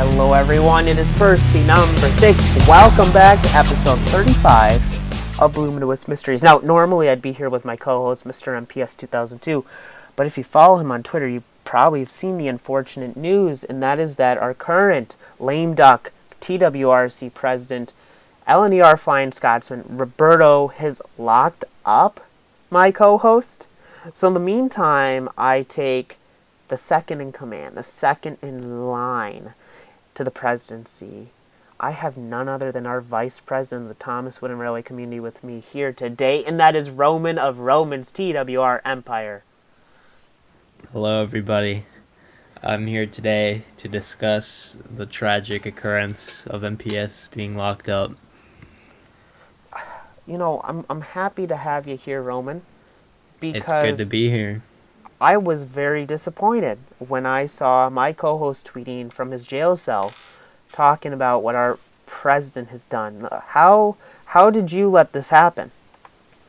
Hello everyone, it is Percy number 6. Welcome back to episode 35 of Voluminous Mysteries. Now, normally I'd be here with my co-host, Mr. MPS 2002, but if you follow him on Twitter, you probably have seen the unfortunate news, and that is that our current lame duck TWRC President LNERFlyingScotsman, Roberto, has locked up my co-host. So in the meantime, I take the second in command, the second in line to the presidency. I have none other than our Vice President of the Thomas Wooden Railway community with me here today, and that is Roman of Roman'sTWREmpire. Hello, everybody. I'm here today to discuss the tragic occurrence of MPS being locked up. You know, I'm happy to have you here, Roman, because It's good to be here. I was very disappointed when I saw my co-host tweeting from his jail cell talking about what our president has done. How did you let this happen?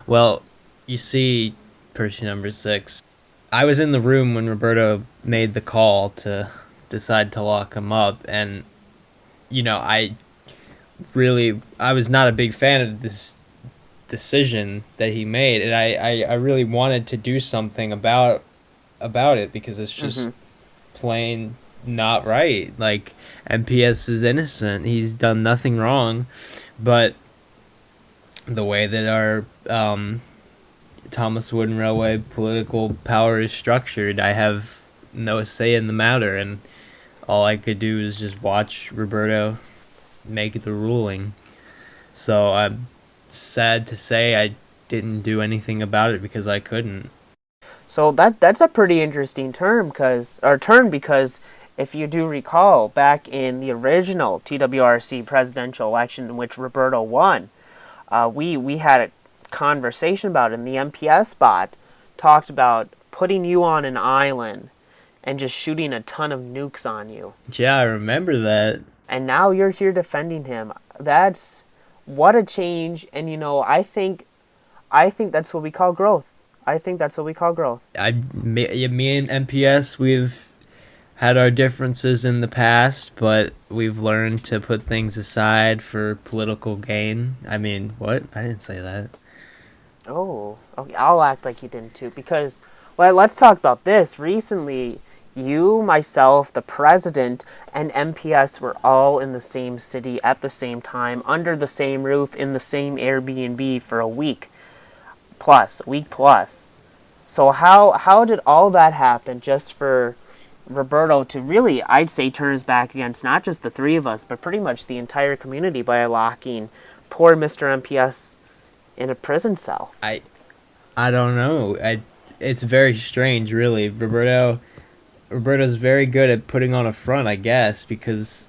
Well, you see, Percy number 6, I was in the room when Roberto made the call to decide to lock him up, and, you know, I was not a big fan of this decision that he made, and I really wanted to do something about it, because it's just plain not right. Like, MPS is innocent. He's done nothing wrong, but the way that our Thomas Wooden Railway political power is structured, I have no say in the matter, and all I could do is just watch Roberto make the ruling. So I'm sad to say I didn't do anything about it because I couldn't. So that's a pretty interesting turn because if you do recall, back in the original TWRC presidential election in which Roberto won, we had a conversation about it, and the MPS bot talked about putting you on an island and just shooting a ton of nukes on you. Yeah, I remember that. And now you're here defending him. What a change, and you know, I think that's what we call growth. Me and MPS, we've had our differences in the past, but we've learned to put things aside for political gain. I mean, what? I didn't say that. Oh, okay. I'll act like you didn't too, because, well, let's talk about this. Recently, you, myself, the president, and MPS were all in the same city at the same time, under the same roof, in the same Airbnb for a week plus. So how did all that happen just for Roberto to really, I'd say, turn his back against not just the three of us, but pretty much the entire community by locking poor Mr. MPS in a prison cell? I don't know. It's very strange, really. Roberto's very good at putting on a front, I guess, because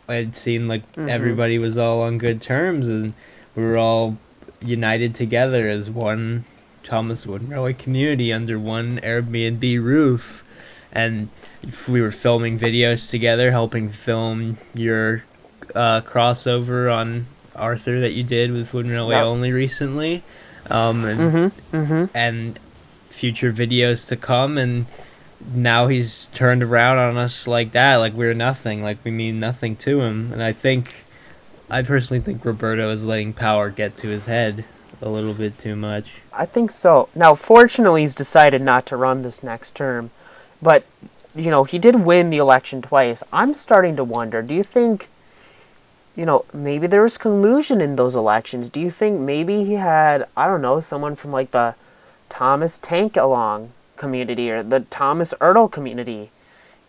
it seemed like everybody was all on good terms, and we were all united together as one Thomas Wooden Railway community under one Airbnb roof. And we were filming videos together, helping film your crossover on Arthur that you did with Wooden Railway Only recently, and future videos to come. And now he's turned around on us like that, like we're nothing, like we mean nothing to him. And I personally think Roberto is letting power get to his head a little bit too much. I think so. Now, fortunately, he's decided not to run this next term, but, you know, he did win the election twice. I'm starting to wonder, do you think, you know, maybe there was collusion in those elections? Do you think maybe he had, I don't know, someone from like the Thomas Tank-along community or the Thomas Ertl community,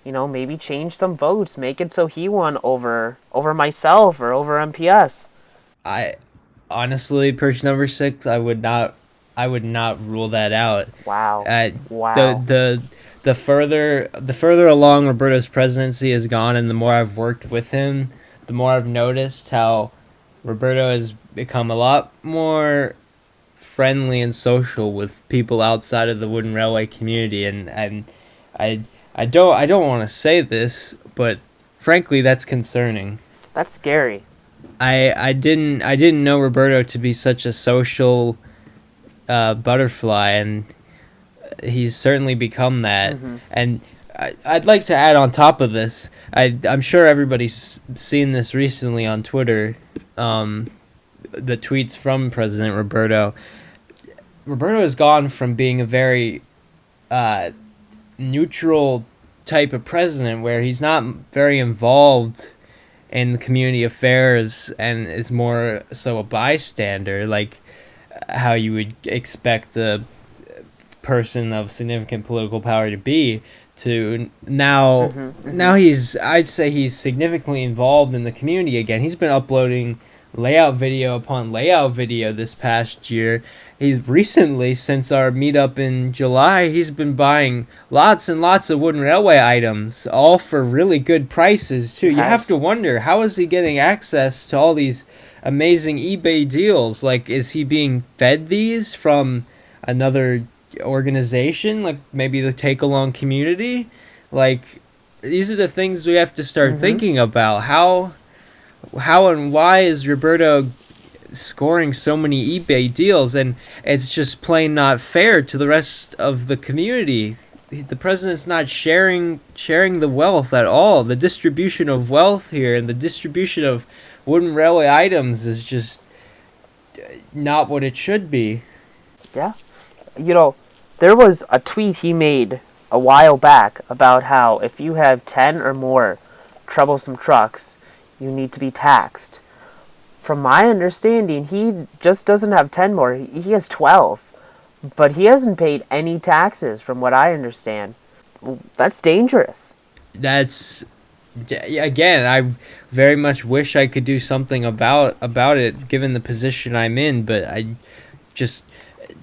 you know, maybe change some votes, make it so he won over myself or over MPS? Honestly, Percy number 6, I would not rule that out. Wow. The further along Roberto's presidency has gone, and the more I've worked with him, the more I've noticed how Roberto has become a lot more friendly and social with people outside of the Wooden Railway community, and I don't want to say this, but frankly, that's concerning. That's scary. I didn't know Roberto to be such a social butterfly, and he's certainly become that. And I'd like to add on top of this. I'm sure everybody's seen this recently on Twitter. The tweets from President Roberto. Roberto has gone from being a very neutral type of president, where he's not very involved in the community affairs and is more so a bystander, like how you would expect a person of significant political power to be, to now I'd say he's significantly involved in the community again. He's been uploading layout video upon layout video this past year. He's recently, since our meetup in July, he's been buying lots and lots of wooden railway items, all for really good prices too. You have to wonder, how is he getting access to all these amazing eBay deals? Like, is he being fed these from another organization, like maybe the Take Along community? Like, these are the things we have to start thinking about. How and why is Roberto scoring so many eBay deals? And it's just plain not fair to the rest of the community. The president's not sharing the wealth at all. The distribution of wealth here and the distribution of wooden railway items is just not what it should be. Yeah. You know, there was a tweet he made a while back about how if you have 10 or more troublesome trucks, you need to be taxed. From my understanding, he just doesn't have 10 more. He has 12. But he hasn't paid any taxes, from what I understand. That's dangerous. That's, again, I very much wish I could do something about it, given the position I'm in, but I just,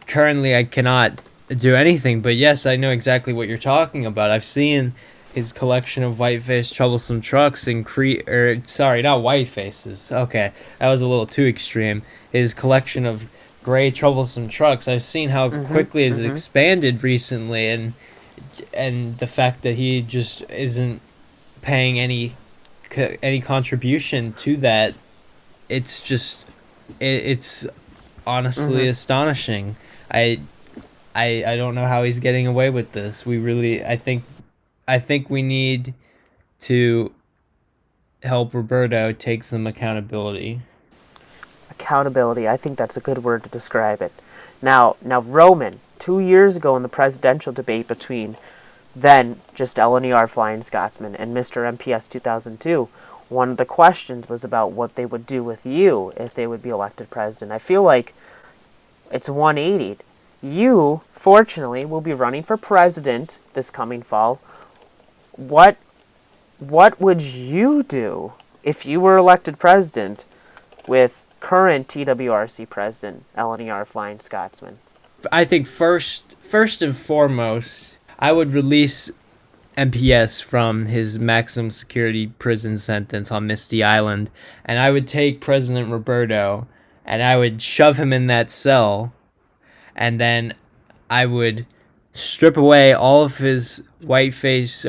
currently I cannot do anything. But yes, I know exactly what you're talking about. I've seen his collection of white-faced troublesome trucks not white faces. Okay, that was a little too extreme. His collection of gray troublesome trucks. I've seen how quickly it's expanded recently, and the fact that he just isn't paying any contribution to that. It's just it's honestly astonishing. I don't know how he's getting away with this. I think we need to help Roberto take some accountability. Accountability, I think that's a good word to describe it. Now, Roman, 2 years ago in the presidential debate between then just LNERFlyingScotsman and Mr. MPS 2002, one of the questions was about what they would do with you if they would be elected president. I feel like it's 180. You, fortunately, will be running for president this coming fall. What would you do if you were elected president with current TWRC President LNERFlyingScotsman? I think first and foremost, I would release MPS from his maximum security prison sentence on Misty Island, and I would take President Roberto and I would shove him in that cell, and then I would strip away all of his white-faced,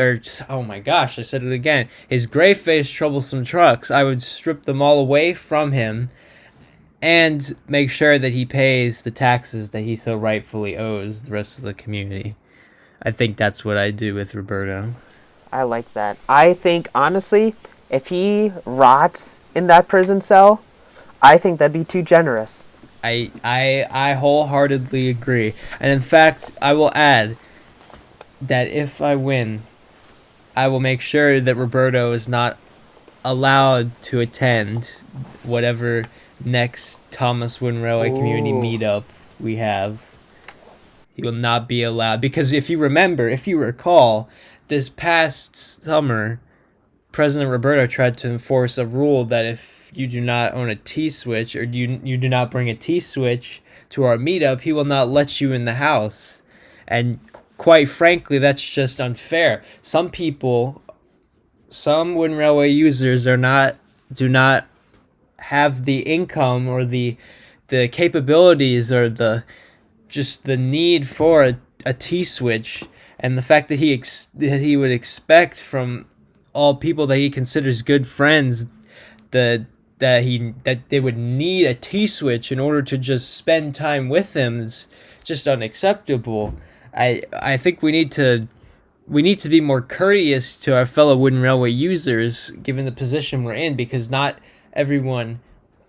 oh my gosh, I said it again, his gray-faced troublesome trucks. I would strip them all away from him and make sure that he pays the taxes that he so rightfully owes the rest of the community. I think that's what I do with Roberto. I like that. I think, honestly, if he rots in that prison cell, I think that'd be too generous. I wholeheartedly agree. And in fact, I will add that if I win, I will make sure that Roberto is not allowed to attend whatever next Thomas Wooden Railway Community meetup we have. He will not be allowed. Because if you recall, this past summer, President Roberto tried to enforce a rule that if you do not own a T-switch, or you do not bring a T-switch to our meetup, he will not let you in the house. And quite frankly, that's just unfair. Some Wooden Railway users do not have the income or the capabilities or the need for a T-switch, and the fact that he would expect from all people that he considers good friends that they would need a T-switch in order to just spend time with him is just unacceptable. I think we need to we need to be more courteous to our fellow wooden railway users, given the position we're in, because not everyone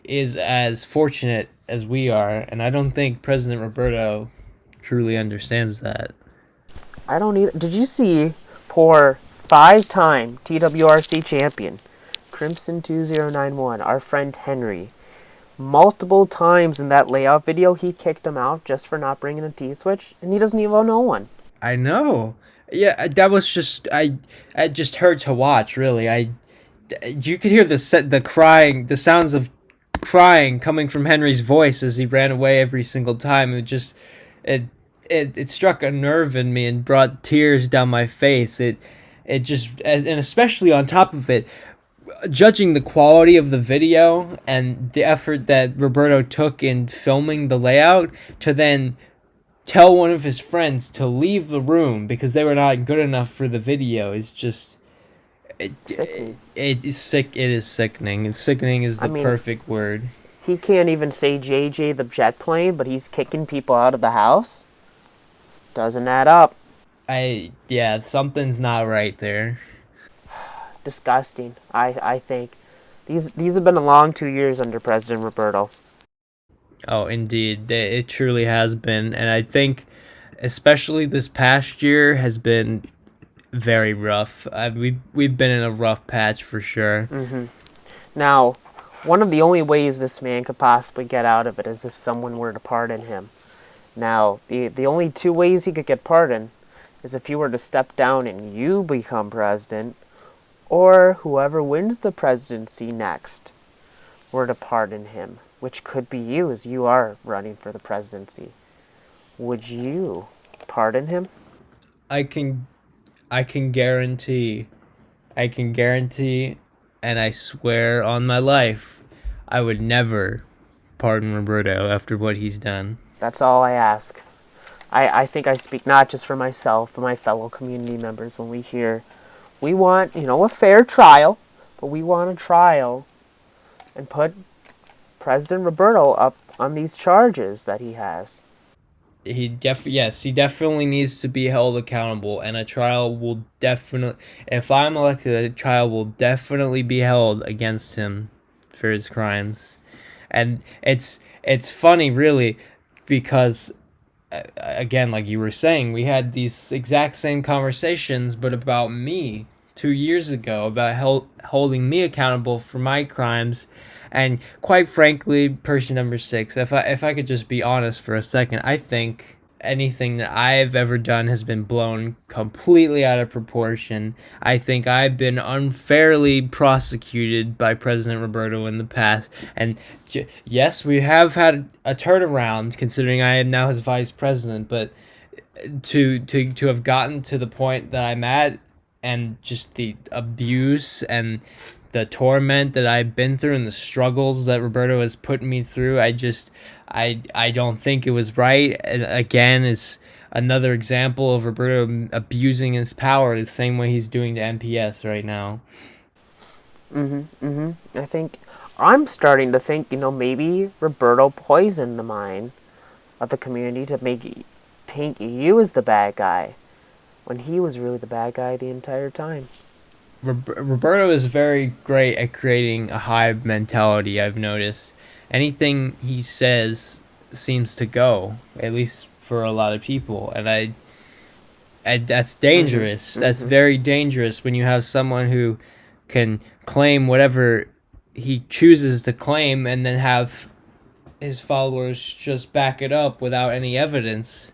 is as fortunate as we are, and I don't think President Roberto truly understands that. I don't either. Did you see poor 5-time TWRC champion, Crimson 2091, our friend Henry? Multiple times in that layout video, he kicked him out just for not bringing a T-switch, and he doesn't even know one. I know. Yeah, that was just I just hurt to watch. Really, you could hear the crying, the sounds of crying coming from Henry's voice as he ran away every single time. It struck a nerve in me and brought tears down my face. It just, and especially on top of it, judging the quality of the video and the effort that Roberto took in filming the layout to then tell one of his friends to leave the room because they were not good enough for the video is just it is sick. It is sickening. And sickening is the perfect word. He can't even say JJ the jet plane, but he's kicking people out of the house. Doesn't add up. Something's not right there. Disgusting. I think these have been a long 2 years under President Roberto. Oh, indeed, it truly has been, and I think, especially this past year, has been very rough. We've been in a rough patch for sure. Mm-hmm. Now, one of the only ways this man could possibly get out of it is if someone were to pardon him. Now, the only two ways he could get pardoned is if he were to step down and you become president, or whoever wins the presidency next were to pardon him, which could be you, as you are running for the presidency. Would you pardon him? I can guarantee, and I swear on my life, I would never pardon Roberto after what he's done. That's all I ask. I think I speak not just for myself, but my fellow community members when we want, a fair trial, but we want a trial and put President Roberto up on these charges that he has. He definitely needs to be held accountable, and a trial will definitely, if I'm elected, a trial will definitely be held against him for his crimes. And it's funny, really, because again, like you were saying, we had these exact same conversations, but about me 2 years ago, about holding me accountable for my crimes. And quite frankly, person number 6, if I could just be honest for a second, I think anything that I've ever done has been blown completely out of proportion. I think I've been unfairly prosecuted by President Roberto in the past. And yes, we have had a turnaround considering I am now his vice president, but to have gotten to the point that I'm at, and just the abuse and the torment that I've been through and the struggles that Roberto has put me through, I don't think it was right. And again, it's another example of Roberto abusing his power the same way he's doing to MPS right now. I think I'm starting to think, maybe Roberto poisoned the mind of the community to paint you as the bad guy when he was really the bad guy the entire time. Roberto is very great at creating a hive mentality, I've noticed. Anything he says seems to go, at least for a lot of people. And that's dangerous. That's very dangerous when you have someone who can claim whatever he chooses to claim and then have his followers just back it up without any evidence.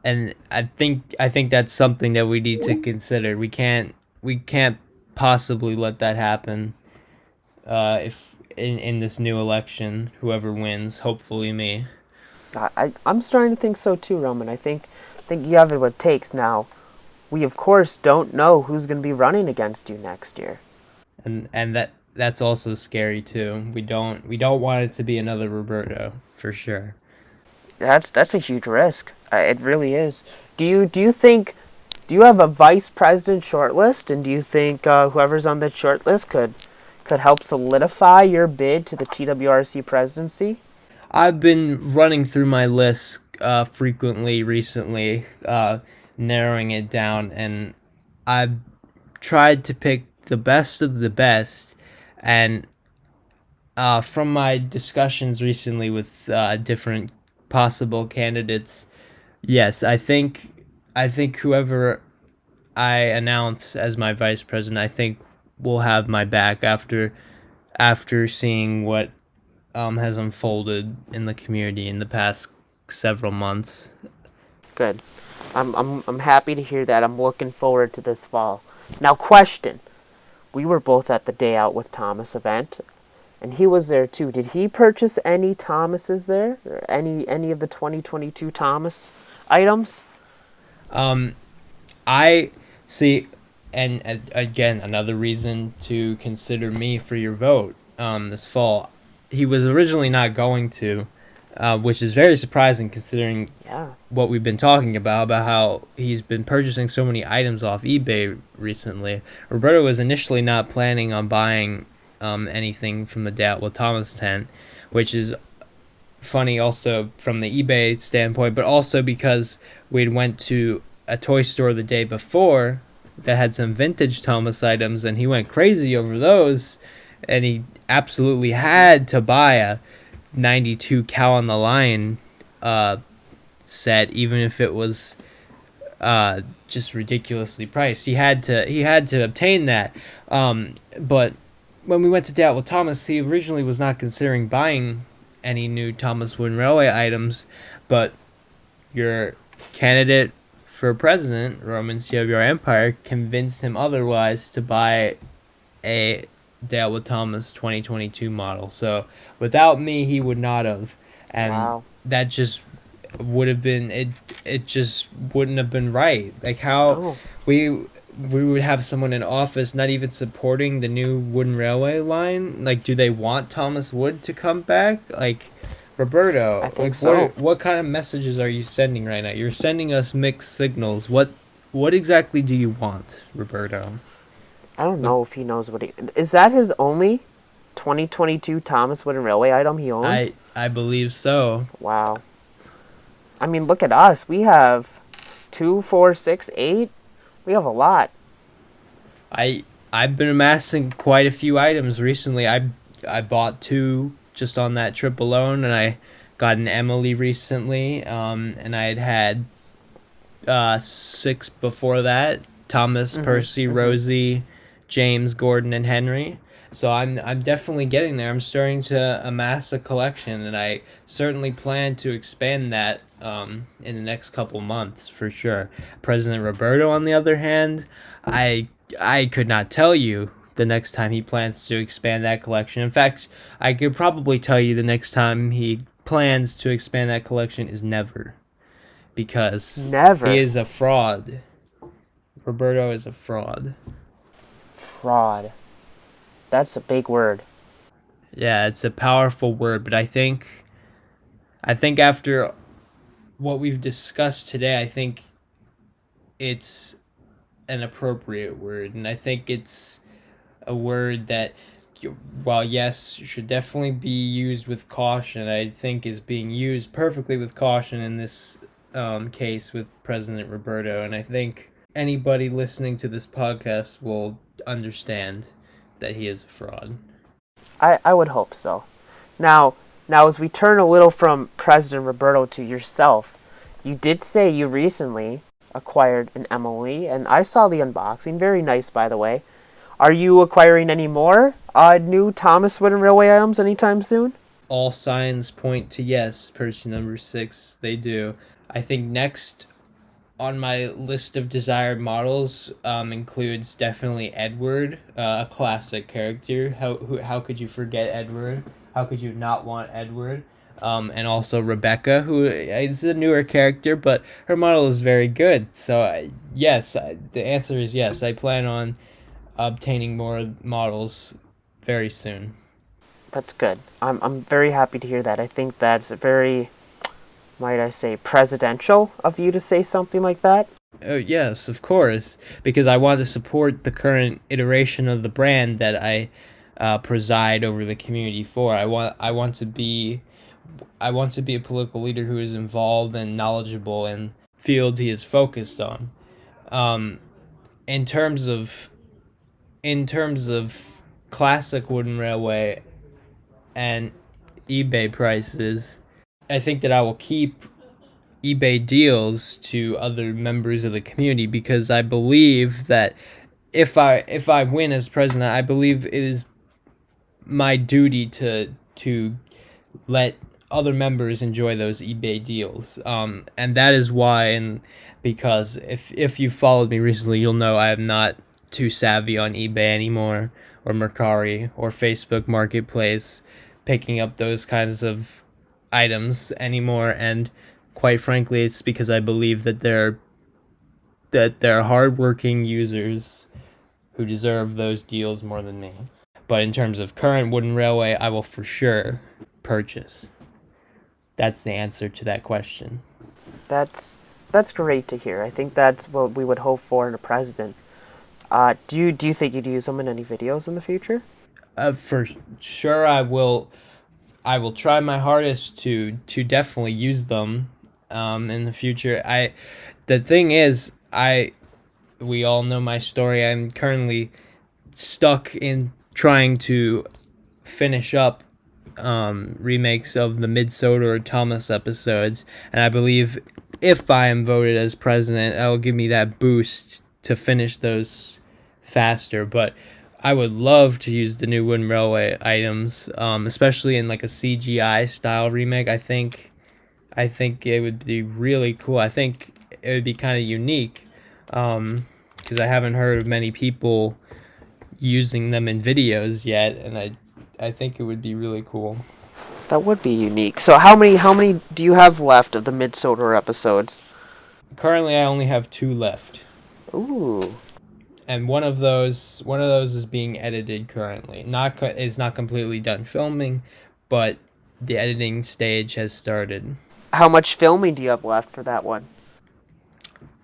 And I think that's something that we need to consider. We can't possibly let that happen. If in this new election, whoever wins, hopefully me. I'm starting to think so too, Roman. I think you have what it takes. Now, we of course don't know who's going to be running against you next year. And that's also scary too. We don't want it to be another Roberto, for sure. That's a huge risk. It really is. Do you have a vice president shortlist, and do you think whoever's on that shortlist could help solidify your bid to the TWRC presidency? I've been running through my list frequently recently. narrowing it down, and I've tried to pick the best of the best. And from my discussions recently with different possible candidates, yes, I think whoever I announce as my vice president, I think will have my back after seeing what has unfolded in the community in the past several months. Good. I'm happy to hear that. I'm looking forward to this fall. Now, question. We were both at the Day Out with Thomas event, and he was there too. Did he purchase any Thomases there? Or any of the 2022 Thomas items? I see, and again, another reason to consider me for your vote this fall. He was originally not going to, which is very surprising considering what we've been talking about how he's been purchasing so many items off eBay recently. Roberto was initially not planning on buying anything from the Day Out with Thomas tent, which is funny also from the eBay standpoint, but also because we went to a toy store the day before that had some vintage Thomas items, and he went crazy over those, and he absolutely had to buy a 92 Cow on the Line set, even if it was just ridiculously priced. He had to obtain that. But when we went to Day Out with Thomas, he originally was not considering buying any new Thomas Wooden Railway items, but your candidate for president, Roman'sTWREmpire, convinced him otherwise to buy a Day Out with Thomas 2022 model. So without me, he would not have, and that just would have been it just wouldn't have been right. Like how we would have someone in office not even supporting the new wooden railway line. Like, do they want Thomas Wood to come back? Like, Roberto, I think so. What kind of messages are you sending right now? You're sending us mixed signals. What exactly do you want, Roberto? I don't know if he knows what he... Is that his only 2022 Thomas Wooden Railway item he owns? I believe so. Wow. I mean, look at us. We have 2, 4, 6, 8. We have a lot. I've been amassing quite a few items recently. I bought 2 just on that trip alone, and I got an Emily recently, and I had 6 before that. Thomas, Percy, Rosie, James, Gordon, and Henry. So I'm definitely getting there. I'm starting to amass a collection, and I certainly plan to expand that in the next couple months for sure. President Roberto, on the other hand, I could not tell you the next time he plans to expand that collection. In fact, I could probably tell you the next time he plans to expand that collection is never. Because he is a fraud. Roberto is a fraud. Fraud. That's a big word. Yeah, it's a powerful word, but I think after what we've discussed today, I think it's an appropriate word, and I think it's a word that, while yes, should definitely be used with caution, I think is being used perfectly with caution in this case with President Roberto, and I think anybody listening to this podcast will understand that he is a fraud. I would hope so. Now, as we turn a little from President Roberto to yourself, you did say you recently acquired an Emily, and I saw the unboxing. Very nice, by the way. Are you acquiring any more new Thomas Wooden Railway items anytime soon? All signs point to yes, person number 6, they do. I think next on my list of desired models includes definitely Edward, a classic character. How could you forget Edward? How could you not want Edward? And also Rebecca, who is a newer character, but her model is very good. So yes, the answer is yes. I plan on obtaining more models very soon. That's good. I'm very happy to hear that. I think that's very, might I say, presidential of you to say something like that. Oh yes, of course, because I want to support the current iteration of the brand that I preside over the community for. I want to be a political leader who is involved and knowledgeable in fields he is focused on. In terms of classic wooden railway and eBay prices, I think that I will keep eBay deals to other members of the community, because I believe that if I win as president, I believe it is my duty to let other members enjoy those eBay deals. And that is why, and because if you followed me recently, you'll know I am not too savvy on eBay anymore, or Mercari, or Facebook Marketplace, picking up those kinds of items anymore. And quite frankly, it's because I believe that they're hardworking users who deserve those deals more than me. But in terms of current wooden railway, I will for sure purchase. That's the answer to that question. That's great to hear. I think that's what we would hope for in a president. Do you think you'd use them in any videos in the future? For sure, I will try my hardest to definitely use them in the future. The thing is, we all know my story. I'm currently stuck in trying to finish up remakes of the Mid-Soda or Thomas episodes, and I believe if I am voted as president, that will give me that boost to finish those faster. But I would love to use the new Wooden Railway items, especially in like a CGI style remake. I think it would be really cool. I think it would be kind of unique, because I haven't heard of many people using them in videos yet, and I think it would be really cool. That would be unique. So how many do you have left of the Mid-Soda episodes? Currently, I only have 2 left. Ooh. And one of those is being edited currently. It's not completely done filming, but the editing stage has started. How much filming do you have left for that one?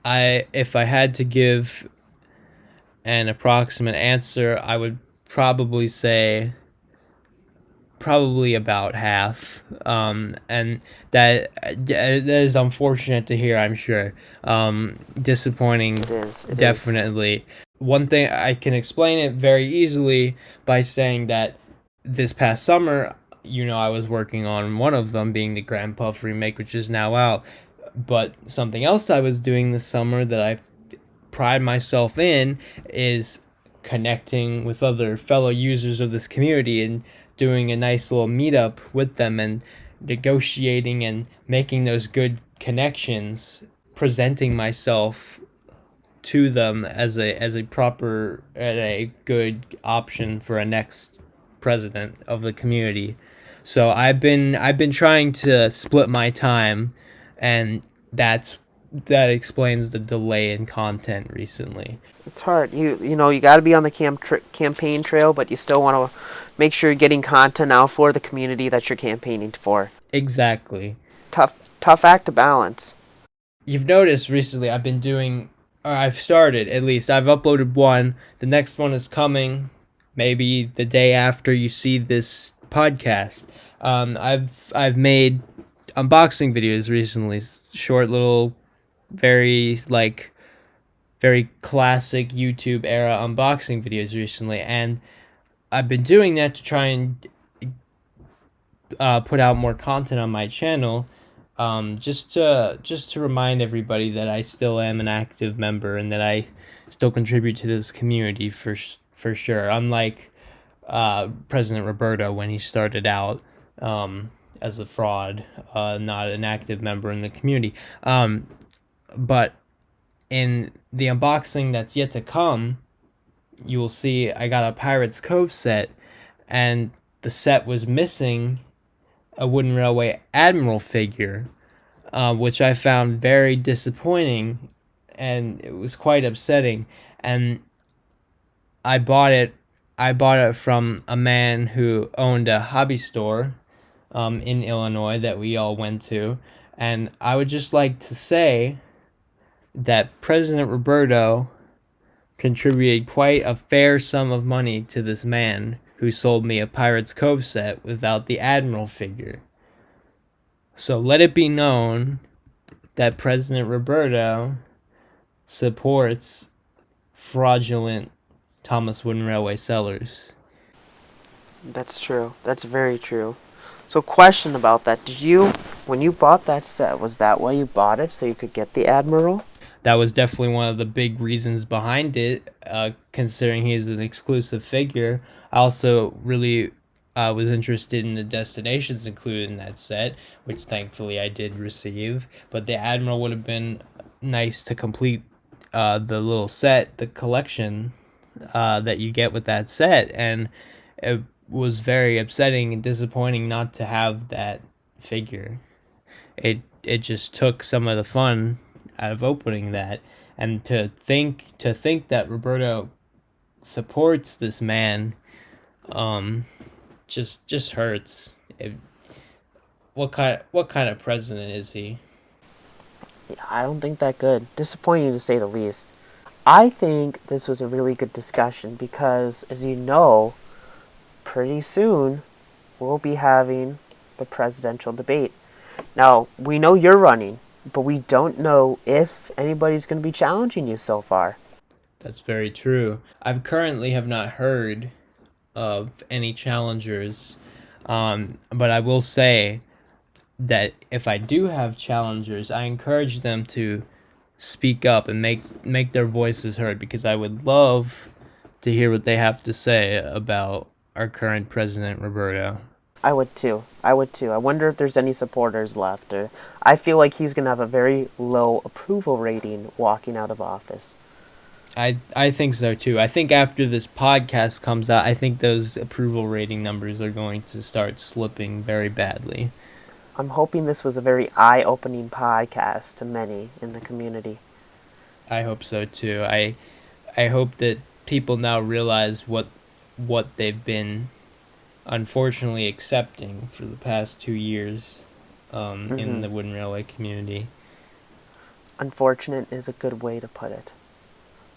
If I had to give an approximate answer, I would probably say about half. And that is unfortunate to hear, I'm sure. Disappointing. It is. Definitely. One thing, I can explain it very easily by saying that this past summer, I was working on one of them, being the Grand Puff remake, which is now out. But something else I was doing this summer that I pride myself in is connecting with other fellow users of this community and doing a nice little meetup with them and negotiating and making those good connections, presenting myself to them as a proper and a good option for a next president of the community. So I've been trying to split my time, and that explains the delay in content recently. It's hard. You got to be on the campaign trail, but you still want to make sure you're getting content out for the community that you're campaigning for. Exactly. Tough act to balance. You've noticed recently I've started, at least. I've uploaded one. The next one is coming maybe the day after you see this podcast. I've made unboxing videos recently, short little, very classic YouTube era unboxing videos recently, and I've been doing that to try and put out more content on my channel, just to remind everybody that I still am an active member and that I still contribute to this community for sure. Unlike President Roberto, when he started out as a fraud, not an active member in the community. But in the unboxing that's yet to come, you will see I got a Pirates Cove set, and the set was missing a Wooden Railway Admiral figure, which I found very disappointing, and it was quite upsetting. And I bought it from a man who owned a hobby store in Illinois that we all went to, and I would just like to say that President Roberto contributed quite a fair sum of money to this man who sold me a Pirates Cove set without the Admiral figure. So let it be known that President Roberto supports fraudulent Thomas Wooden Railway sellers. That's true. That's very true. So, question about that. When you bought that set, was that why you bought it? So you could get the Admiral? That was definitely one of the big reasons behind it, considering he's an exclusive figure. I also really was interested in the destinations included in that set, which thankfully I did receive. But the Admiral would have been nice to complete the little set, the collection that you get with that set. And it was very upsetting and disappointing not to have that figure. It just took some of the fun out of opening that, and to think that Roberto supports this man, just hurts. What kind of president is he? Yeah, I don't think that good. Disappointing to say the least. I think this was a really good discussion because, as you know, pretty soon we'll be having the presidential debate. Now, we know you're running, but we don't know if anybody's going to be challenging you so far. That's very true. I currently have not heard of any challengers, but I will say that if I do have challengers, I encourage them to speak up and make their voices heard, because I would love to hear what they have to say about our current president, Roberto. I would too. I wonder if there's any supporters left. I feel like he's going to have a very low approval rating walking out of office. I think so too. I think after this podcast comes out, I think those approval rating numbers are going to start slipping very badly. I'm hoping this was a very eye-opening podcast to many in the community. I hope so too. I hope that people now realize what they've been unfortunately accepting for the past 2 years in the Wooden Railway community. Unfortunate is a good way to put it.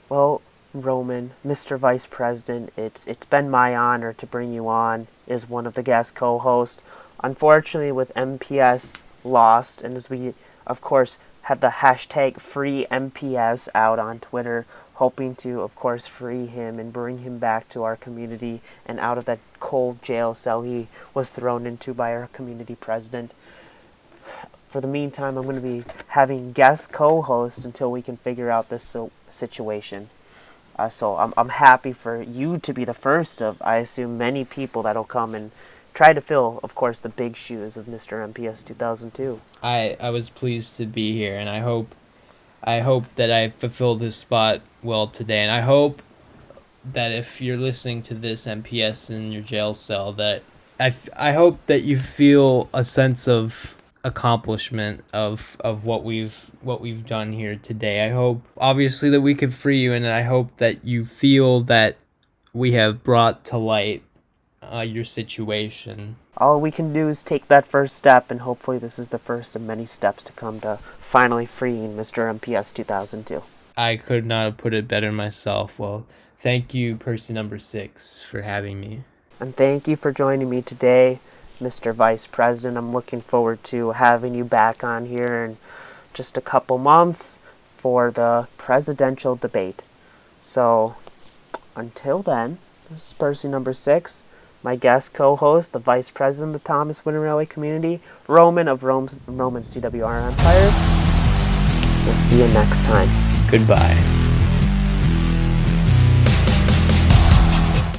Well, Roman, Mr. Vice President, it's been my honor to bring you on as one of the guest co-hosts. Unfortunately, with MPS lost, and as we, of course, have the hashtag #FreeMPS out on Twitter, hoping to, of course, free him and bring him back to our community and out of that cold jail cell he was thrown into by our community president. For the meantime, I'm going to be having guest co-hosts until we can figure out this situation. So I'm happy for you to be the first of, I assume, many people that'll come and try to fill, of course, the big shoes of Mr. MPS 2002. I was pleased to be here, and I hope that I fulfilled this spot well today, and I hope that if you're listening to this MPS in your jail cell, that I hope that you feel a sense of accomplishment of what we've done here today. I hope obviously that we can free you, and I hope that you feel that we have brought to light your situation. All we can do is take that first step, and hopefully this is the first of many steps to come to finally freeing Mr. MPS 2002. I could not have put it better myself. Well, thank you, person number 6, for having me. And thank you for joining me today, Mr. Vice President. I'm looking forward to having you back on here in just a couple months for the presidential debate. So, until then, this is person number 6. My guest co-host, the Vice President of the Thomas Wooden Railway community, Roman of Roman'sTWREmpire. We'll see you next time. Goodbye.